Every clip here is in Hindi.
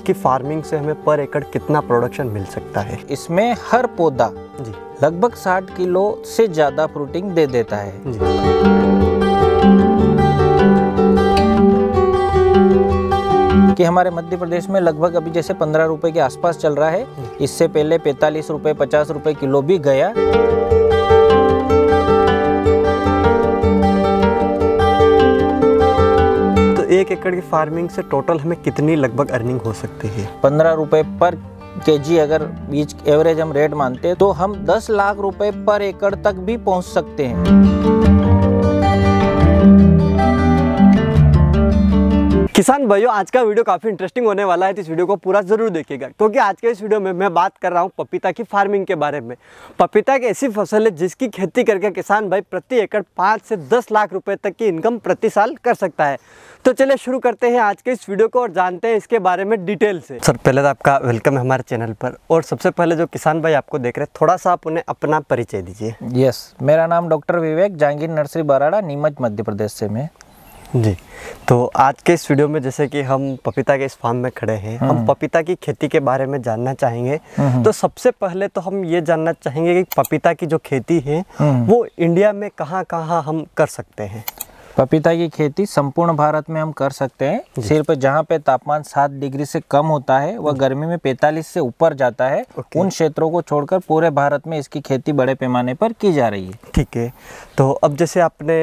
इसकी फार्मिंग से हमें पर एकड़ कितना प्रोडक्शन मिल सकता है? इसमें हर पौधा जी लगभग 60 किलो से ज़्यादा फ्रूटिंग दे देता है। जी। कि हमारे मध्य प्रदेश में लगभग अभी जैसे 15 रुपए के आसपास चल रहा है, इससे पहले 45 रुपए 50 रुपए किलो भी गया। तो 1 एकड़ की फार्मिंग से टोटल हमें कितनी लगभग अर्निंग हो सकती है? 15 रुपए पर केजी अगर बीज एवरेज हम रेट मानते हैं तो हम 10 लाख रुपए पर एकड़ तक भी पहुंच सकते हैं। किसान भाइयों, आज का वीडियो काफ़ी इंटरेस्टिंग होने वाला है, तो इस वीडियो को पूरा ज़रूर देखिएगा, क्योंकि आज के इस वीडियो में मैं बात कर रहा हूँ पपीता की फार्मिंग के बारे में। पपीता एक ऐसी फसल है जिसकी खेती करके किसान भाई प्रति एकड़ 5 से 10 लाख रुपए तक की इनकम प्रति साल कर सकता है। तो चलिए शुरू करते हैं आज के इस वीडियो को और जानते हैं इसके बारे में डिटेल से। सर, पहले तो आपका वेलकम है हमारे चैनल पर, और सबसे पहले जो किसान भाई आपको देख रहे हैं, थोड़ा सा आप उन्हें अपना परिचय दीजिए। यस, मेरा नाम डॉक्टर विवेक, जहांगीर नर्सरी बराड़ा, नीमच, मध्य प्रदेश से मैं। जी, तो आज के इस वीडियो में जैसे कि हम पपीता के इस फार्म में खड़े हैं, हम पपीता की खेती के बारे में जानना चाहेंगे। तो सबसे पहले तो हम ये जानना चाहेंगे कि पपीता की जो खेती है वो इंडिया में कहाँ कहाँ हम कर सकते हैं? पपीता की खेती संपूर्ण भारत में हम कर सकते हैं। सिर्फ जहाँ पे तापमान 7 डिग्री से कम होता है, वह गर्मी में 45 से ऊपर जाता है, उन क्षेत्रों को छोड़कर पूरे भारत में इसकी खेती बड़े पैमाने पर की जा रही है। ठीक है, तो अब जैसे आपने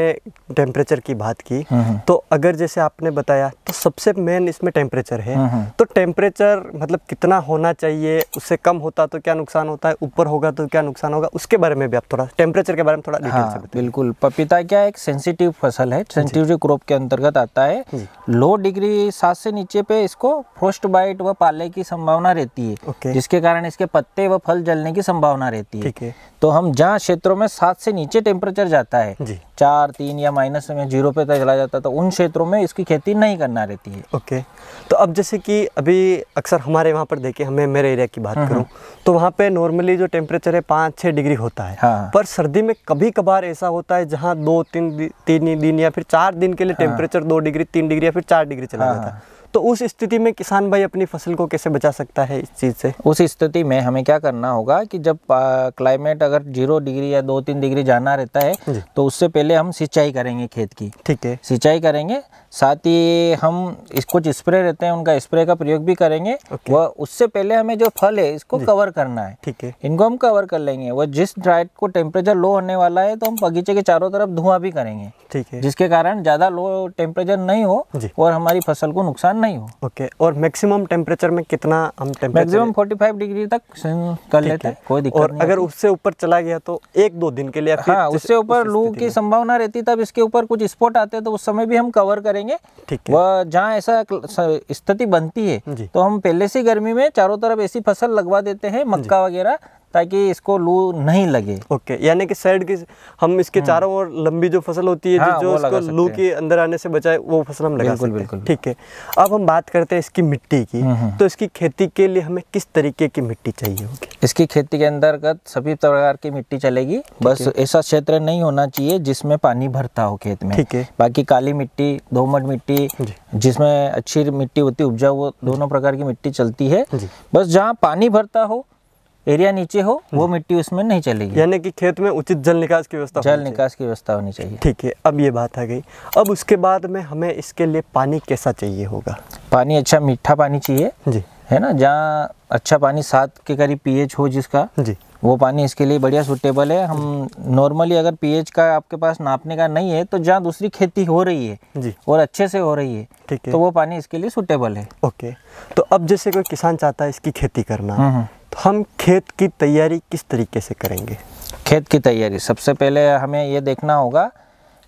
टेम्परेचर की बात की, तो अगर जैसे आपने बताया तो सबसे मेन इसमें टेम्परेचर है, तो टेम्परेचर मतलब कितना होना चाहिए? उससे कम होता तो क्या नुकसान होता है, ऊपर होगा तो क्या नुकसान होगा? उसके बारे में भी आप थोड़ा टेम्परेचर के बारे में थोड़ा डिटेल से बताइए। बिल्कुल, पपीता क्या एक सेंसिटिव फसल है, सेंसिटिव क्रॉप के अंतर्गत आता है। लो डिग्री 7 से नीचे पे इसको फ्रोस्ट बाइट व पाले की संभावना रहती है, जिसके कारण इसके पत्ते व फल जलने की संभावना रहती है। ठीक है। तो हम जहाँ क्षेत्रों में 7 से नीचे टेम्परेचर जाता है, 4, 3 या माइनस में 0 पे तक चला जाता है, तो उन क्षेत्रों में इसकी खेती नहीं करना रहती है। ओके, तो अब जैसे कि अभी अक्सर हमारे वहाँ पर देखिए, हमें मेरे एरिया की बात करूँ तो वहाँ पे नॉर्मली जो टेम्परेचर है 5-6 डिग्री होता है। पर सर्दी में कभी कभार ऐसा होता है जहाँ 2-3 दिन या फिर 4 दिन के लिए टेम्परेचर 2 डिग्री 3 डिग्री या फिर 4 डिग्री चला जाता है। तो उस स्थिति में किसान भाई अपनी फसल को कैसे बचा सकता है इस चीज़ से? उस स्थिति में हमें क्या करना होगा कि जब क्लाइमेट अगर 0 डिग्री या 2-3 डिग्री जाना रहता है तो उससे पहले हम सिंचाई करेंगे खेत की। ठीक है, सिंचाई करेंगे, साथ ही हम इसको कुछ स्प्रे रहते हैं उनका स्प्रे का प्रयोग भी करेंगे। वह उससे पहले हमें जो फल है इसको कवर करना है। ठीक है, इनको हम कवर कर लेंगे। वह जिस रात को टेम्परेचर लो होने वाला है तो हम बगीचे के चारों तरफ धुआं भी करेंगे। ठीक है, जिसके कारण ज़्यादा लो टेम्परेचर नहीं हो और हमारी फसल को नुकसान नहीं हो। ओके, और मैक्सिमम टेम्परेचर में कितना हम मैक्सिमम 45 डिग्री तक कर लेते हैं, कोई दिक्कत नहीं। और अगर उससे ऊपर चला गया तो 1-2 दिन के लिए, हाँ, उससे ऊपर लू की संभावना रहती है, तब इसके ऊपर कुछ स्पॉट आते हैं तो उस समय भी हम कवर करेंगे। वह जहाँ ऐसा स्थिति बनती है तो हम पहले से गर्मी में चारों तरफ ऐसी फसल लगवा देते हैं, मक्का वगैरह, ताकि इसको लू नहीं लगे। ओके, यानी कि साइड की हम इसके चारों ओर लंबी जो फसल होती है, हाँ, जो इसको लू के अंदर आने से बचाए, वो फसल हम लगा सकते हैं। ठीक है, अब हम बात करते हैं इसकी मिट्टी की। तो इसकी खेती के लिए हमें किस तरीके की मिट्टी चाहिए होगी? इसकी खेती के अंतर्गत सभी प्रकार की मिट्टी चलेगी, बस ऐसा क्षेत्र नहीं होना चाहिए जिसमें पानी भरता हो खेत में। ठीक है, बाकी काली मिट्टी, दोमट मिट्टी, जिसमें अच्छी मिट्टी होती है उपजाऊ, वो दोनों प्रकार की मिट्टी चलती है। बस जहाँ पानी भरता हो, एरिया नीचे हो, वो मिट्टी उसमें नहीं चलेगी। यानी कि खेत में उचित जल निकास की व्यवस्था होनी चाहिए। ठीक है, अब ये बात आ गई। अब उसके बाद में हमें इसके लिए पानी कैसा चाहिए होगा? पानी अच्छा मीठा पानी चाहिए जी, है ना, जहाँ अच्छा पानी 7 के करीब pH हो जिसका जी, वो पानी इसके लिए बढ़िया सूटेबल है। हम नॉर्मली अगर pH का आपके पास नापने का नहीं है तो जहाँ दूसरी खेती हो रही है जी और अच्छे से हो रही है, ठीक है, तो वो पानी इसके लिए सूटेबल है। ओके, तो अब जैसे कोई किसान चाहता है इसकी खेती करना, तो हम खेत की तैयारी किस तरीके से करेंगे? खेत की तैयारी सबसे पहले हमें ये देखना होगा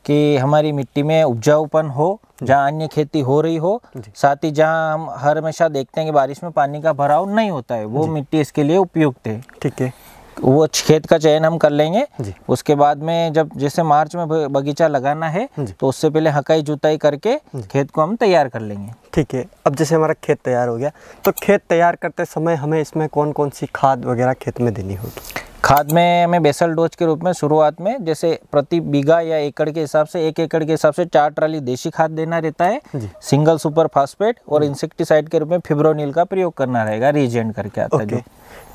कि हमारी मिट्टी में उपजाऊपन हो, जहाँ अन्य खेती हो रही हो, साथ ही जहाँ हम हर हमेशा देखते हैं कि बारिश में पानी का भराव नहीं होता है, वो मिट्टी इसके लिए उपयुक्त है। ठीक है, वो खेत का चयन हम कर लेंगे। उसके बाद में जब जैसे मार्च में बगीचा लगाना है तो उससे पहले हकाई जुताई करके खेत को हम तैयार कर लेंगे। ठीक है, अब जैसे हमारा खेत तैयार हो गया, तो खेत तैयार करते समय हमें इसमें कौन कौन सी खाद वगैरह खेत में देनी होगी? खाद में हमें बेसल डोज के रूप में शुरुआत में जैसे प्रति बीघा या एकड़ के हिसाब से 1 एकड़ के हिसाब से 4 ट्राली देशी खाद देना रहता है, सिंगल सुपर फास्फेट और इंसेक्टिसाइड के रूप में फिब्रोनिल का प्रयोग करना रहेगा, रीजेंट करके आता है।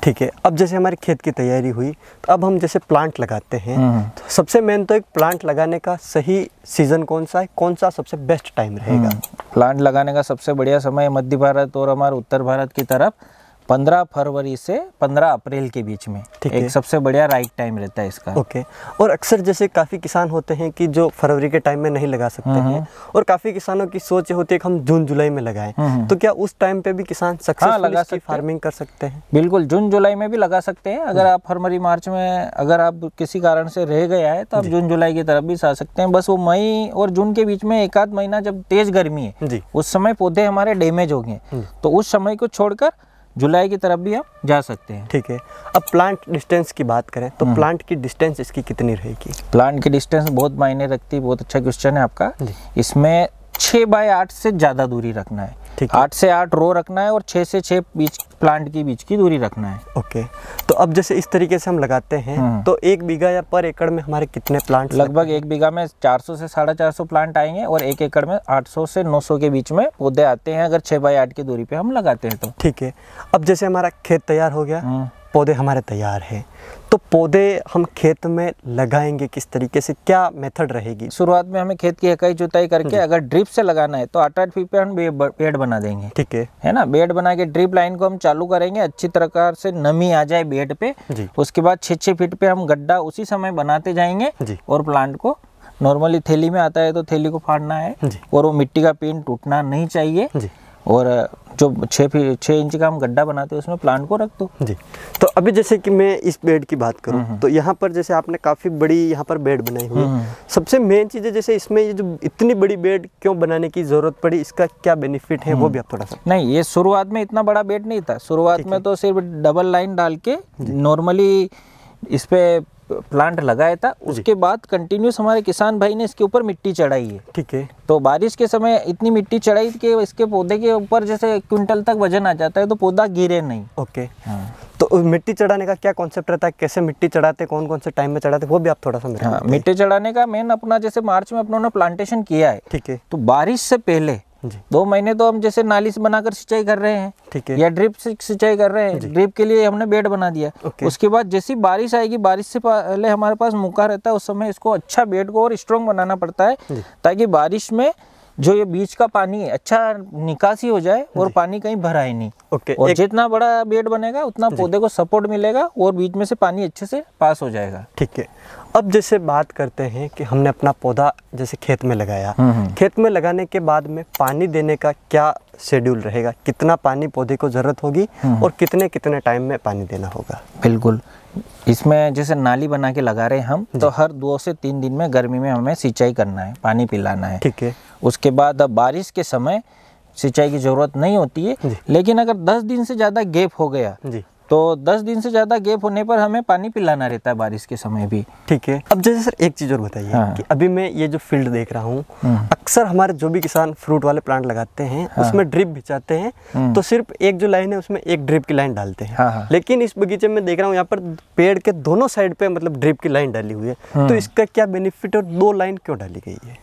ठीक है। अब जैसे हमारी खेत की तैयारी हुई तो अब हम जैसे प्लांट लगाते हैं, तो सबसे मेन तो एक प्लांट लगाने का सही सीजन कौन सा है, कौन सा सबसे बेस्ट टाइम रहेगा? प्लांट लगाने का सबसे बढ़िया समय मध्य भारत और हमारे उत्तर भारत की तरफ 15 फरवरी से 15 अप्रैल के बीच में एक सबसे बढ़िया राइट टाइम रहता है इसका। ओके। और अक्सर जैसे काफ़ी किसान होते हैं कि जो फरवरी के टाइम में नहीं लगा सकते हैं, और काफ़ी किसानों की सोच होती है कि हम जून जुलाई में लगाएं, तो क्या उस टाइम पे भी किसान सक्सेसफुल इसकी फार्मिंग कर सकते हैं? बिल्कुल, जून जुलाई में भी लगा सकते हैं। अगर आप फरवरी मार्च में अगर आप किसी कारण से रह गया है तो आप जून जुलाई की तरफ भी आ सकते हैं। बस वो मई और जून के बीच में 1 आध महीना जब तेज गर्मी है उस समय पौधे हमारे डैमेज हो गए, तो उस समय को छोड़कर जुलाई की तरफ भी हम जा सकते हैं। ठीक है। अब प्लांट डिस्टेंस की बात करें तो प्लांट की डिस्टेंस इसकी कितनी रहेगी? प्लांट की डिस्टेंस बहुत मायने रखती है। बहुत अच्छा क्वेश्चन है आपका। इसमें 6 बाय 8 से ज़्यादा दूरी रखना है। 8 से 8 रो रखना है और 6 से 6 बीच प्लांट की बीच की दूरी रखना है। ओके। तो अब जैसे इस तरीके से हम लगाते हैं तो 1 बीघा या पर एकड़ में हमारे कितने प्लांट? लगभग 1 बीघा में 400 से 450 प्लांट आएंगे और 1 एकड़ में 800 से 900 के बीच में पौधे आते हैं, अगर 6 बाय 8 की दूरी पे हम लगाते हैं तो। ठीक है। अब जैसे हमारा खेत तैयार हो गया, पौधे हमारे तैयार हैं, तो पौधे हम खेत में लगाएंगे किस तरीके से, क्या मेथड रहेगी? शुरुआत में हमें खेत की हकाई जुताई करके अगर ड्रिप से लगाना है तो 8-8 फीट पे हम बेड बना देंगे। ठीक है ना। बेड बना के ड्रिप लाइन को हम चालू करेंगे, अच्छी प्रकार से नमी आ जाए बेड पे। उसके बाद 6-6 फीट पे हम गड्ढा उसी समय बनाते जाएंगे और प्लांट को नॉर्मली थैली में आता है तो थैली को फाड़ना है और वो मिट्टी का पिन टूटना नहीं चाहिए। और जो 6 इंच का हम गड्ढा बनाते हैं उसमें प्लांट को रख दो। जी। तो अभी जैसे कि मैं इस बेड की बात करूं तो यहाँ पर जैसे आपने काफ़ी बड़ी यहाँ पर बेड बनाई हुई है। सबसे मेन चीज़ है जैसे इसमें ये जो इतनी बड़ी बेड क्यों बनाने की ज़रूरत पड़ी, इसका क्या बेनिफिट है वो भी आप थोड़ा सा? नहीं, ये शुरुआत में इतना बड़ा बेड नहीं था। शुरुआत में तो सिर्फ डबल लाइन डाल के नॉर्मली इस पे प्लांट लगाया था। उसके बाद कंटिन्यूस हमारे किसान भाई ने इसके ऊपर मिट्टी चढ़ाई है। ठीक है। तो बारिश के समय इतनी मिट्टी चढ़ाई कि इसके पौधे के ऊपर जैसे क्विंटल तक वजन आ जाता है तो पौधा गिरे नहीं। ओके। तो मिट्टी चढ़ाने का क्या कॉन्सेप्ट रहता है, कैसे मिट्टी चढ़ाते, कौन कौन से टाइम में चढ़ाते, वो भी आप थोड़ा सा मेरे को बताइए। मिट्टी चढ़ाने का मेन अपना जैसे मार्च में अपनों ने प्लांटेशन किया है। ठीक है। तो बारिश से पहले 2 महीने तो हम जैसे नाली से बनाकर सिंचाई कर रहे हैं। ठीक है। या ड्रिप से सिंचाई कर रहे हैं। ड्रिप के लिए हमने बेड बना दिया। उसके बाद जैसी बारिश आएगी, बारिश से पहले हमारे पास मौका रहता है, उस समय इसको अच्छा बेड को और स्ट्रॉन्ग बनाना पड़ता है ताकि बारिश में जो ये बीच का पानी है अच्छा निकासी हो जाए और पानी कहीं भराए नहीं। और जितना बड़ा बेड बनेगा उतना पौधे को सपोर्ट मिलेगा और बीच में से पानी अच्छे से पास हो जाएगा। ठीक है। अब जैसे बात करते हैं कि हमने अपना पौधा जैसे खेत में लगाया, खेत में लगाने के बाद में पानी देने का क्या शेड्यूल रहेगा, कितना पानी पौधे को ज़रूरत होगी और कितने कितने टाइम में पानी देना होगा? बिल्कुल, इसमें जैसे नाली बना के लगा रहे हैं हम तो हर 2 से 3 दिन में गर्मी में हमें सिंचाई करना है, पानी पिलाना है। ठीक है। उसके बाद अब बारिश के समय सिंचाई की ज़रूरत नहीं होती है, लेकिन अगर 10 दिन से ज़्यादा गैप हो गया तो 10 दिन से ज़्यादा गैप होने पर हमें पानी पिलाना रहता है बारिश के समय भी। ठीक है। अब जैसे सर एक चीज़ और बताइए कि अभी मैं ये जो फील्ड देख रहा हूँ, अक्सर हमारे जो भी किसान फ्रूट वाले प्लांट लगाते हैं उसमें ड्रिप बिछाते हैं, तो सिर्फ एक जो लाइन है उसमें एक ड्रिप की लाइन डालते हैं। लेकिन इस बगीचे में देख रहा हूँ यहाँ पर पेड़ के दोनों साइड पे मतलब ड्रिप की लाइन डाली हुई है, तो इसका क्या बेनिफिट और 2 लाइन क्यों डाली गई है?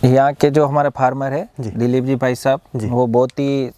यहाँ के जो हमारे फार्मर है दिलीप जी भाई साहब, वो बहुत ही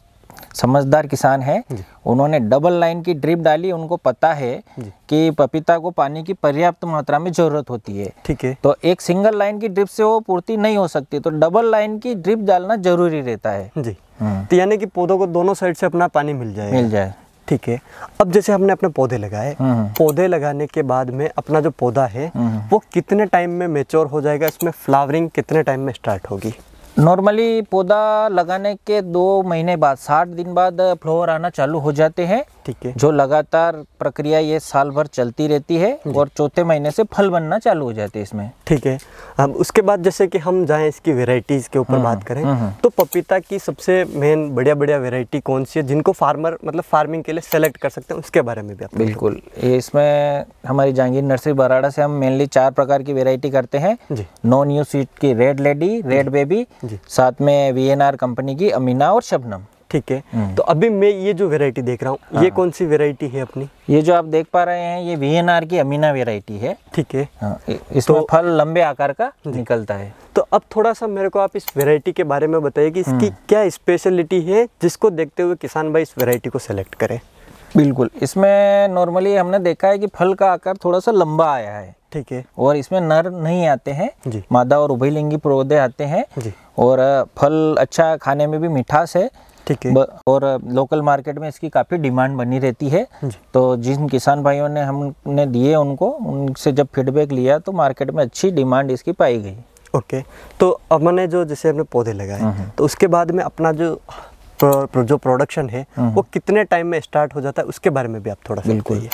समझदार किसान है। उन्होंने डबल लाइन की ड्रिप डाली। उनको पता है कि पपीता को पानी की पर्याप्त मात्रा में जरूरत होती है। ठीक है। तो एक सिंगल लाइन की ड्रिप से वो पूर्ति नहीं हो सकती, तो डबल लाइन की ड्रिप डालना जरूरी रहता है। जी। तो यानी कि पौधों को दोनों साइड से अपना पानी मिल जाए। ठीक है। अब जैसे हमने अपने पौधे लगाए, पौधे लगाने के बाद में अपना जो पौधा है वो कितने टाइम में मैच्योर हो जाएगा, इसमें फ्लावरिंग कितने टाइम में स्टार्ट होगी? नॉर्मली पौधा लगाने के 2 महीने बाद 60 दिन बाद फ्लावर आना चालू हो जाते हैं। ठीक है। जो लगातार प्रक्रिया ये साल भर चलती रहती है और 4थे महीने से फल बनना चालू हो जाते हैं इसमें। ठीक है। अब उसके बाद जैसे कि हम जाएं इसकी वेराइटीज़ के ऊपर बात करें तो पपीता की सबसे मेन बढ़िया वेराइटी कौन सी है जिनको फार्मर मतलब फार्मिंग के लिए सेलेक्ट कर सकते हैं, उसके बारे में भी आप? बिल्कुल, इसमें हमारी जहांगीर नर्सरी बराड़ा से हम मेनली 4 प्रकार की वेराइटी करते हैं। नो न्यू सीड की रेड लेडी, रेड बेबी, साथ में VNR कंपनी की अमीना और शबनम। ठीक है। तो अभी मैं ये जो वेराइटी देख रहा हूँ, ये कौन सी वेराइटी है अपनी? ये जो आप देख पा रहे हैं ये VNR की अमीना वेराइटी है। ठीक है। हाँ, इसमें फल लंबे आकार का निकलता है। तो अब थोड़ा सा मेरे को आप इस वेराइटी के बारे में बताइए कि इसकी क्या स्पेशलिटी है जिसको देखते हुए किसान भाई इस वेराइटी को सेलेक्ट करें। बिल्कुल, इसमें नॉर्मली हमने देखा है कि फल का आकार थोड़ा सा लंबा आया है। ठीक है। और इसमें नर नहीं आते हैं जी। मादा और उभयलिंगी पौधे आते हैं जी। और फल अच्छा, खाने में भी मिठास है। ठीक है। और लोकल मार्केट में इसकी काफ़ी डिमांड बनी रहती है। तो जिन किसान भाइयों ने हमने दिए उनको, उनसे जब फीडबैक लिया तो मार्केट में अच्छी डिमांड इसकी पाई गई। ओके। तो अब मैंने जो जैसे अपने पौधे लगाए तो उसके बाद में अपना जो प्रोडक्शन है वो कितने टाइम में स्टार्ट हो जाता है, उसके बारे में भी आप थोड़ा सा बताइए।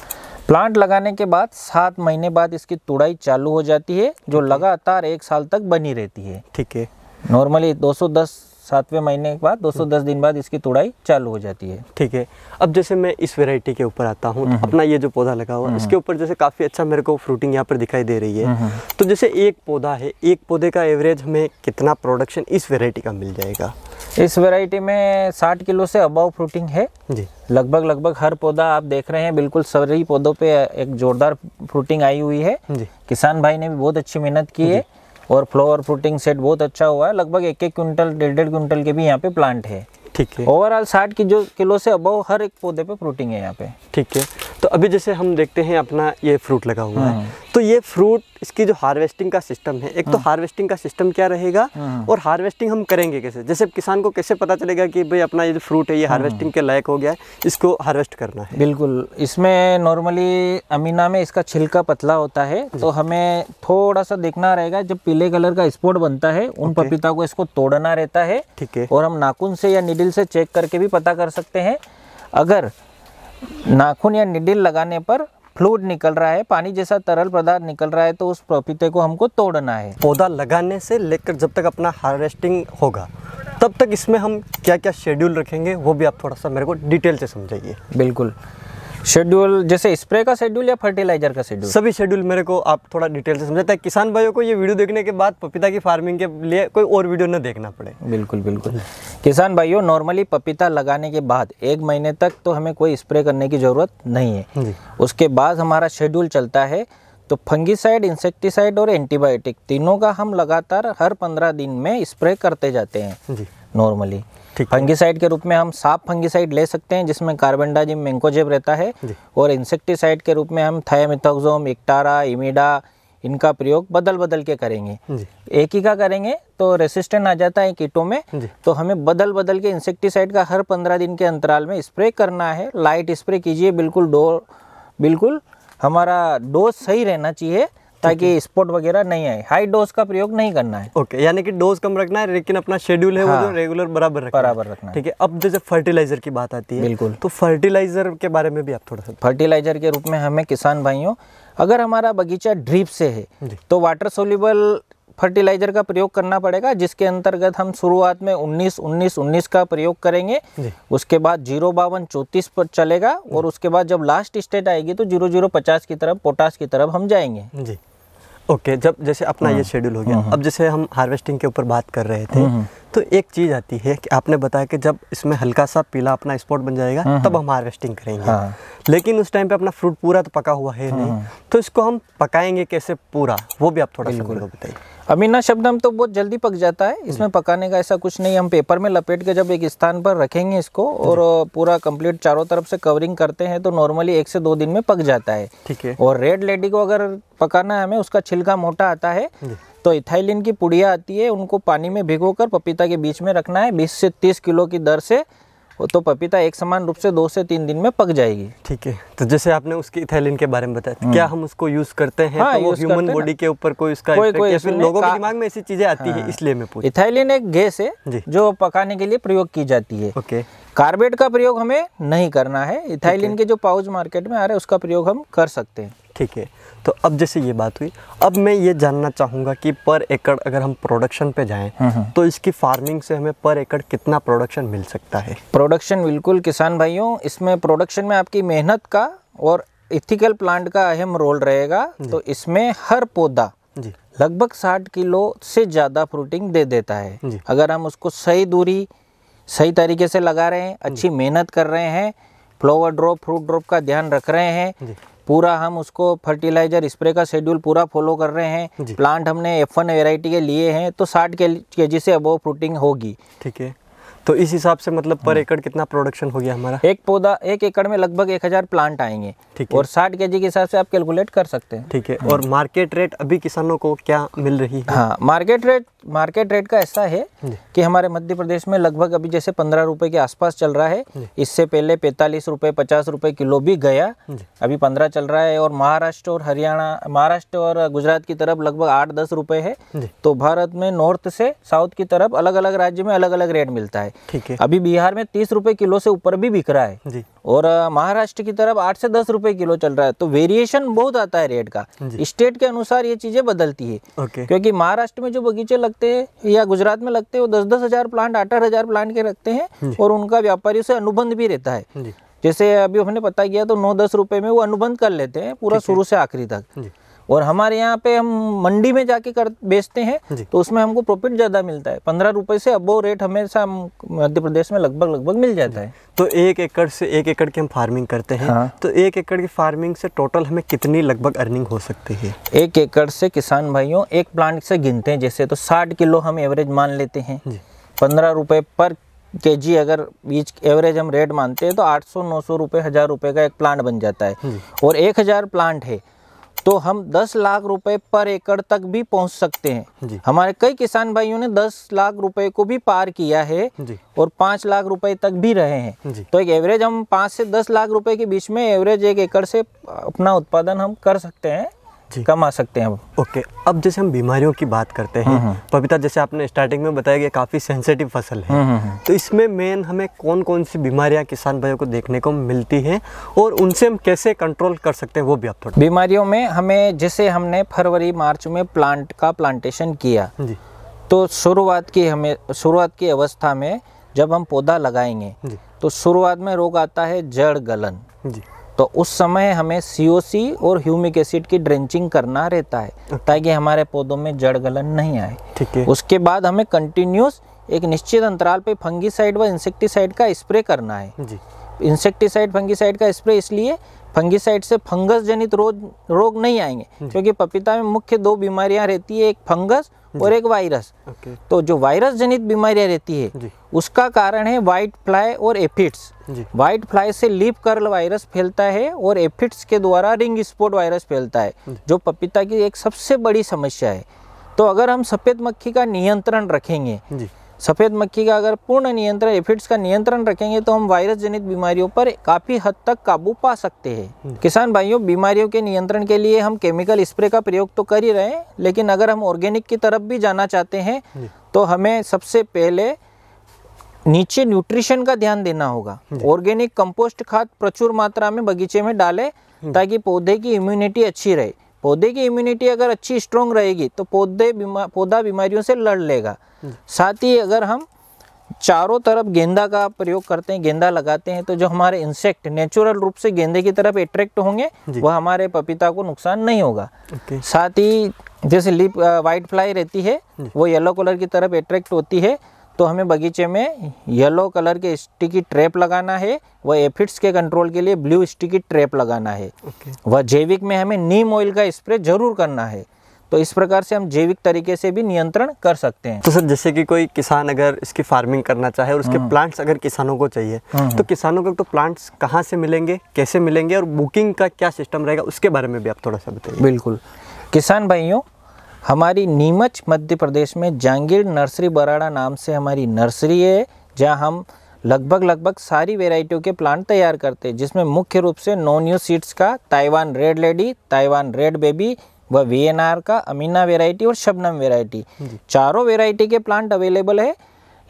प्लांट लगाने के बाद 7 महीने बाद इसकी तुड़ाई चालू हो जाती है, जो लगातार 1 साल तक बनी रहती है। ठीक है। नॉर्मली 210 7वें महीने के बाद 210 दिन बाद इसकी तुड़ाई चालू हो जाती है। ठीक है। अब जैसे मैं इस वैरायटी के ऊपर आता हूँ, तो अपना ये जो पौधा लगा हुआ है इसके ऊपर जैसे काफ़ी अच्छा मेरे को फ्रूटिंग यहाँ पर दिखाई दे रही है। तो जैसे एक पौधा है, एक पौधे का एवरेज हमें कितना प्रोडक्शन इस वैरायटी का मिल जाएगा? इस वैरायटी में 60 किलो से अबव फ्रूटिंग है जी। लगभग हर पौधा आप देख रहे हैं, बिल्कुल सभी पौधों पे एक जोरदार फ्रूटिंग आई हुई है। जी। किसान भाई ने भी बहुत अच्छी मेहनत की है और फ्लावर फ्रूटिंग सेट बहुत अच्छा हुआ है। लगभग 1-1 क्विंटल 1.5 क्विंटल के भी यहाँ पे प्लांट है। ठीक है। ओवरऑल 60 किलो से अबव हर एक पौधे पे फ्रूटिंग है यहाँ पे। ठीक है। तो अभी जैसे हम देखते हैं अपना ये फ्रूट लगा हुआ है, तो ये फ्रूट इसकी जो हार्वेस्टिंग का सिस्टम है, एक तो हार्वेस्टिंग का सिस्टम क्या रहेगा और हार्वेस्टिंग हम करेंगे कैसे? जैसे किसान को कैसे पता चलेगा कि भाई अपना ये जो फ्रूट है ये हार्वेस्टिंग के लायक हो गया है, इसको हार्वेस्ट करना है? बिल्कुल, इसमें नॉर्मली अमीना में इसका छिलका पतला होता है, तो हमें थोड़ा सा देखना रहेगा। जब पीले कलर का स्पॉट बनता है उन पपीता को इसको तोड़ना रहता है। ठीक है। और हम नाखून से या निडिल से चेक करके भी पता कर सकते हैं। अगर नाखून या निडिल लगाने पर फ्लूइड निकल रहा है, पानी जैसा तरल पदार्थ निकल रहा है, तो उस पपीते को हमको तोड़ना है। पौधा लगाने से लेकर जब तक अपना हार्वेस्टिंग होगा तब तक इसमें हम क्या क्या शेड्यूल रखेंगे वो भी आप थोड़ा सा मेरे को डिटेल से समझाइए। बिल्कुल, शेड्यूल जैसे स्प्रे का शेड्यूल या फर्टिलाइजर का शेड्यूल? सभी शेड्यूल मेरे को आप थोड़ा डिटेल से समझाते हैं, किसान भाइयों को ये वीडियो देखने के बाद पपीता की फार्मिंग के लिए कोई और वीडियो न देखना पड़े। बिल्कुल बिल्कुल। किसान भाइयों, नॉर्मली पपीता लगाने के बाद 1 महीने तक तो हमें कोई स्प्रे करने की ज़रूरत नहीं है। उसके बाद हमारा शेड्यूल चलता है, तो फंगीसाइड, इंसेक्टिसाइड और एंटीबायोटिक तीनों का हम लगातार हर 15 दिन में स्प्रे करते जाते हैं नॉर्मली। फंगीसाइड के रूप में हम साफ फंगीसाइड ले सकते हैं जिसमें कार्बेंडाजिम, मैंकोजेब रहता है, और इंसेक्टिसाइड के रूप में हम थायामिथोक्सोम, इक्टारा, इमिडा, इनका प्रयोग बदल बदल के करेंगे। एक ही का करेंगे तो रेसिस्टेंट आ जाता है कीटों में, तो हमें बदल बदल के इंसेक्टिसाइड का हर 15 दिन के अंतराल में स्प्रे करना है। लाइट स्प्रे कीजिए, बिल्कुल हमारा डोज सही रहना चाहिए ताकि स्पॉट वगैरह नहीं आए। हाई डोज का प्रयोग नहीं करना है। ओके, यानी कि डोज कम रखना है, लेकिन अपना शेड्यूल है वो जो रेगुलर बराबर रखना है। ठीक है। अब जैसे फर्टिलाइजर की बात आती है, बिल्कुल, तो फर्टिलाइजर के बारे में भी आप थोड़ा सा। फर्टिलाइजर के रूप में हमें किसान भाइयों, अगर हमारा बगीचा ड्रिप से है तो वाटर सोल्यूबल फर्टिलाइजर का प्रयोग करना पड़ेगा, जिसके अंतर्गत हम शुरुआत में 19-19-19 का प्रयोग करेंगे। उसके बाद 0-52-34 पर चलेगा, और उसके बाद जब लास्ट स्टेट आएगी तो 0-0-50 की तरफ, पोटास की तरफ हम जाएंगे। जी। ओके, जब जैसे अपना ये शेड्यूल हो गया, अब जैसे हम हार्वेस्टिंग के ऊपर बात कर रहे थे, तो एक चीज़ आती है कि आपने बताया कि जब इसमें हल्का सा पीला अपना स्पॉट बन जाएगा तब हम हार्वेस्टिंग करेंगे। लेकिन उस टाइम पे अपना फ्रूट पूरा तो पका हुआ है नहीं, तो इसको हम पकाएंगे कैसे पूरा, वो भी आप थोड़ा सा बताइए। अमीना शबनम तो बहुत जल्दी पक जाता है, इसमें पकाने का ऐसा कुछ नहीं। हम पेपर में लपेट के जब एक स्थान पर रखेंगे इसको और पूरा कंप्लीट चारों तरफ से कवरिंग करते हैं तो नॉर्मली 1 से 2 दिन में पक जाता है। ठीक है। और रेड लेडी को अगर पकाना है हमें, उसका छिलका मोटा आता है, तो इथाइलिन की पुड़िया आती है, उनको पानी में भिगोकर पपीता के बीच में रखना है 20 से 30 किलो की दर से, तो पपीता एक समान रूप से 2 से 3 दिन में पक जाएगी। ठीक है। तो जैसे आपने उसकी इथाइलिन के बारे में बताया, तो क्या हम उसको यूज करते हैं? तो वो ह्यूमन बॉडी के ऊपर कोई उसका फिर लोगों के दिमाग में ऐसी चीजें आती है, इसलिए मैं पूछ। इथाइलिन एक गैस है जो पकाने के लिए प्रयोग की जाती है। ओके। कार्बेट का प्रयोग हमें नहीं करना है। इथाइलिन के जो पाउच मार्केट में आ रहे हैं उसका प्रयोग हम कर सकते हैं। ठीक है। तो अब जैसे ये बात हुई, अब मैं ये जानना चाहूँगा कि पर एकड़ अगर हम प्रोडक्शन पे जाएं तो इसकी फार्मिंग से हमें पर एकड़ कितना प्रोडक्शन मिल सकता है? प्रोडक्शन बिल्कुल किसान भाइयों, इसमें प्रोडक्शन में आपकी मेहनत का और इथिकल प्लांट का अहम रोल रहेगा। तो इसमें हर पौधा लगभग 60 किलो से ज़्यादा फ्रूटिंग दे देता है, अगर हम उसको सही दूरी, सही तरीके से लगा रहे हैं, अच्छी मेहनत कर रहे हैं, फ्लावर ड्रॉप फ्रूट ड्रॉप का ध्यान रख रहे हैं, पूरा हम उसको फर्टिलाइजर स्प्रे का शेड्यूल पूरा फॉलो कर रहे हैं। प्लांट हमने F1 वैरायटी के लिए हैं तो 60 kg से अबव फ्रूटिंग होगी। ठीक है, तो इस हिसाब से मतलब पर एकड़ कितना प्रोडक्शन हो गया हमारा? एक पौधा 1 एकड़ में लगभग 1000 प्लांट आएंगे और 60 kg के हिसाब से आप कैलकुलेट कर सकते हैं। ठीक है, और मार्केट रेट अभी किसानों को क्या मिल रही है? हाँ, मार्केट रेट का ऐसा है कि हमारे मध्य प्रदेश में लगभग अभी जैसे 15 रुपए के आसपास चल रहा है। इससे पहले 45 रुपए 50 रुपए किलो भी गया, अभी 15 चल रहा है। और महाराष्ट्र और गुजरात की तरफ लगभग 8-10 रुपए है। तो भारत में नॉर्थ से साउथ की तरफ अलग अलग राज्य में अलग अलग रेट मिलता है। ठीक है, अभी बिहार में 30 रुपए किलो से ऊपर भी बिक रहा है जी। और महाराष्ट्र की तरफ 8 से 10 रुपए किलो चल रहा है। तो वेरिएशन बहुत आता है रेट का, स्टेट के अनुसार ये चीजें बदलती है। क्योंकि महाराष्ट्र में जो बगीचे लगते हैं या गुजरात में लगते हैं वो 10-10 हजार प्लांट 8-8 हजार प्लांट के रखते हैं और उनका व्यापारियों से अनुबंध भी रहता है। जैसे अभी हमने पता किया तो 9-10 रुपए में वो अनुबंध कर लेते हैं पूरा शुरू से आखिरी तक। और हमारे यहाँ पे हम मंडी में जाके बेचते हैं तो उसमें हमको प्रॉफिट ज़्यादा मिलता है। 15 रुपए से अबव रेट हमेशा मध्य प्रदेश में लगभग मिल जाता है। तो 1 एकड़ की हम फार्मिंग करते हैं। हाँ। तो 1 एकड़ की फार्मिंग से टोटल हमें कितनी लगभग अर्निंग हो सकती है? 1 एकड़ से किसान भाइयों एक प्लांट से गिनते हैं जैसे तो 60 किलो हम एवरेज मान लेते हैं। 15 रुपए पर kg अगर बीच एवरेज हम रेट मानते हैं तो 800-900 रुपए 1000 रुपए का एक प्लांट बन जाता है। और 1000 प्लांट है तो हम 10 लाख रुपए पर एकड़ तक भी पहुंच सकते हैं। हमारे कई किसान भाइयों ने 10 लाख रुपए को भी पार किया है और 5 लाख रुपए तक भी रहे हैं। तो एक एवरेज हम 5 से 10 लाख रुपए के बीच में एवरेज 1 एकड़ से अपना उत्पादन हम कर सकते हैं, कमा सकते हैं। ओके, अब जैसे हम बीमारियों की बात करते हैं पपीता, जैसे आपने स्टार्टिंग में बताया कि काफ़ी सेंसिटिव फसल है। तो इसमें मेन हमें कौन कौन सी बीमारियां किसान भाइयों को देखने को मिलती हैं और उनसे हम कैसे कंट्रोल कर सकते हैं वो भी आप थोड़ा। बीमारियों में हमें जैसे हमने फरवरी मार्च में प्लांट का प्लांटेशन किया तो शुरुआत की अवस्था में जब हम पौधा लगाएंगे तो शुरुआत में रोग आता है जड़ गलन। तो उस समय हमें COC और ह्यूमिक एसिड की ड्रेंचिंग करना रहता है ताकि हमारे पौधों में जड़ गलन नहीं आए। ठीक है, उसके बाद हमें कंटिन्यूस एक निश्चित अंतराल पे फंगीसाइड व इंसेक्टिसाइड का स्प्रे करना है। इंसेक्टिसाइड फंगीसाइड का स्प्रे इसलिए, फंगीसाइड से फंगस जनित रोग नहीं आएंगे क्योंकि पपीता में मुख्य 2 बीमारियां रहती है, एक फंगस और एक वायरस। तो जो वायरस जनित बीमारियां रहती है उसका कारण है व्हाइट फ्लाई और एफिड्स। व्हाइट फ्लाई से लीफ कर्ल वायरस फैलता है और एफिड्स के द्वारा रिंग स्पॉट वायरस फैलता है जो पपीता की एक सबसे बड़ी समस्या है। तो अगर हम सफेद मक्खी का नियंत्रण रखेंगे, सफेद मक्खी का अगर पूर्ण नियंत्रण, एफिड्स का नियंत्रण रखेंगे तो हम वायरस जनित बीमारियों पर काफी हद तक काबू पा सकते हैं। किसान भाइयों, बीमारियों के नियंत्रण के लिए हम केमिकल स्प्रे का प्रयोग तो कर ही रहे हैं, लेकिन अगर हम ऑर्गेनिक की तरफ भी जाना चाहते हैं तो हमें सबसे पहले नीचे न्यूट्रिशन का ध्यान देना होगा। ऑर्गेनिक कंपोस्ट खाद प्रचुर मात्रा में बगीचे में डालें ताकि पौधे की इम्यूनिटी अच्छी रहे। पौधे की इम्यूनिटी अगर अच्छी स्ट्रॉन्ग रहेगी तो पौधा बीमारियों से लड़ लेगा। साथ ही अगर हम चारों तरफ गेंदा का प्रयोग करते हैं, गेंदा लगाते हैं, तो जो हमारे इंसेक्ट नेचुरल रूप से गेंदे की तरफ अट्रैक्ट होंगे वह हमारे पपीता को नुकसान नहीं होगा। साथ ही जैसे लीफ व्हाइट फ्लाई रहती है वो येलो कलर की तरफ अट्रैक्ट होती है तो हमें बगीचे में येलो कलर के स्टिकी ट्रैप लगाना है। वह एफिड्स के कंट्रोल के लिए ब्लू स्टिकी ट्रैप लगाना है। वह जैविक में हमें नीम ऑयल का स्प्रे जरूर करना है। तो इस प्रकार से हम जैविक तरीके से भी नियंत्रण कर सकते हैं। तो सर, जैसे कि कोई किसान अगर इसकी फार्मिंग करना चाहे और उसके प्लांट्स अगर किसानों को चाहिए तो किसानों को तो प्लांट्स कहाँ से मिलेंगे, कैसे मिलेंगे और बुकिंग का क्या सिस्टम रहेगा, उसके बारे में भी आप थोड़ा सा बताइए। बिल्कुल, किसान भाइयों, हमारी नीमच मध्य प्रदेश में जहांगीर नर्सरी बराड़ा नाम से हमारी नर्सरी है जहाँ हम लगभग सारी वेराइटियों के प्लांट तैयार करते हैं, जिसमें मुख्य रूप से नो न्यू सीड्स का Taiwan red lady, Taiwan red baby व VNR का अमीना वेराइटी और शबनम वेराइटी, चारों वेराइटी के प्लांट अवेलेबल है।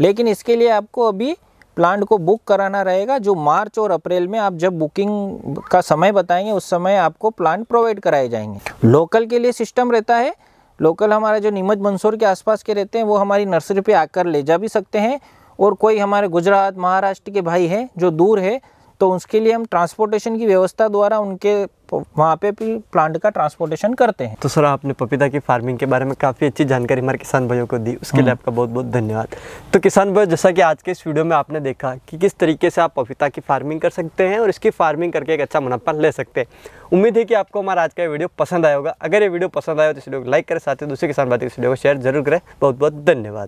लेकिन इसके लिए आपको अभी प्लांट को बुक कराना रहेगा। जो मार्च और अप्रैल में आप जब बुकिंग का समय बताएंगे उस समय आपको प्लांट प्रोवाइड कराए जाएंगे। लोकल के लिए सिस्टम रहता है, लोकल हमारे जो नीमच मंदसौर के आसपास के रहते हैं वो हमारी नर्सरी पे आकर ले जा भी सकते हैं। और कोई हमारे गुजरात महाराष्ट्र के भाई हैं जो दूर है तो उसके लिए हम ट्रांसपोर्टेशन की व्यवस्था द्वारा उनके वहाँ पे भी प्लांट का ट्रांसपोर्टेशन करते हैं। तो सर आपने पपीता की फार्मिंग के बारे में काफ़ी अच्छी जानकारी हमारे किसान भाइयों को दी, उसके लिए आपका बहुत बहुत धन्यवाद। तो किसान भाइयों, जैसा कि आज के इस वीडियो में आपने देखा कि किस तरीके से आप पपीता की फार्मिंग कर सकते हैं और इसकी फार्मिंग करके एक अच्छा मुनाफा ले सकते हैं। उम्मीद है कि आपको हमारा आज का वीडियो पसंद आया होगा। अगर ये वीडियो पसंद आया तो इस वीडियो को लाइक करें, साथ ही दूसरे किसान भाइयों को इस वीडियो को शेयर जरूर करें। बहुत बहुत धन्यवाद।